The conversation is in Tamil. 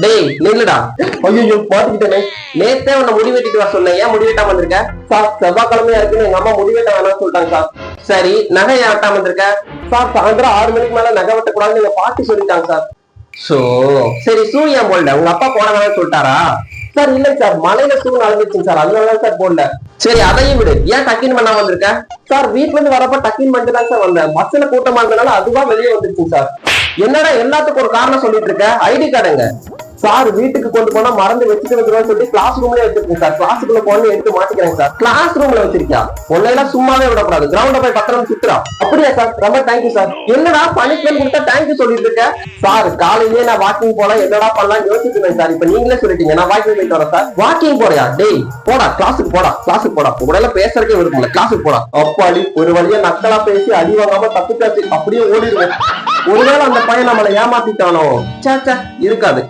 டேய் நில்லுடா. ஐயோ மாட்டிக்கிட்டேனே. நேத்தே உன்னை முடி வெட்டிட்டு வர சொன்னேன், ஏன் முடி வெட்டாம வந்திருக்க? சார் செவ்வாய்க்கிழமையா இருக்குன்னு எங்க அம்மா முடி வெட்ட வேணாம்னு சொல்லிட்டாங்க சார். சரி நகை ஏன் வெட்டாம வந்திருக்க? சார் சாயந்தரம் 6 மணிக்கு மேல நகை வெட்டக்கூடாதுன்னு எங்க பாட்டி சொல்லிட்டாங்க சார். சோ சரி ஷூ ஏன் போடல? உங்க அப்பா போட வேணாம்னு சொல்லிட்டாரா? சார் இல்ல சார், மலையில ஷூ நடந்துச்சுங்க சார், அதனாலதான் சார் போடல. சரி அதையும் விடு, ஏன் டக்கின் பண்ணாம வந்திருக்க? சார் வீட்டுல இருந்து வரப்ப டக்கின் பண்ணிட்டு தான் சார் வந்தேன். பஸ்ல கூட்டமா இருந்தனால அதுவா வெளியே வந்துருச்சு சார். என்னடா எல்லாத்துக்கும் ஒரு காரணம் சொல்லிட்டு இருக்க? ஐடி கார்டுங்க. சார் வீட்டுக்கு கொண்டு போனா மறந்து வச்சுட்டு வந்துருவான்னு சொல்லி கிளாஸ் ரூம்லயே வச்சிருக்கேன் சார். கிளாஸுக்குள்ள போன எடுத்து மாட்டிக்கிறேன் சார். கிளாஸ் ரூம்ல வச்சிருக்கியா? உன்னையெல்லாம் சும்மாவே விடக்கூடாது, கிரவுண்ட போய் பத்திரம் சுத்துறா. அப்படியா சார்? ரொம்ப தேங்க்யூ சார். என்னடா பனிஷ்மெண்ட் கொடுத்தா தேங்க்யூ சொல்லிட்டு இருக்க? சார் காலையிலேயே நான் வாக்கிங் போலாம், என்னடா பண்ணலாம் யோசிச்சுக்கிறேன் சார். இப்ப நீங்களே சொல்லிட்டீங்க, நான் வாக்கிங் போயிட்டு வரேன் சார். வாக்கிங் போறியா? டேய் போடா கிளாஸுக்கு போடா, கிளாஸுக்கு போடா. உடனே பேசுறதுக்கே விரும்பல, கிளாஸுக்கு போடா. அப்பாடி ஒரு வழியா நக்கலா பேசி அடி வாங்காம தப்பிச்சாச்சு. அப்படியே ஓடிடுவேன். ஒருவேளை அந்த பையன் நம்மளை ஏமாத்திட்டானோ? சே இருக்காது.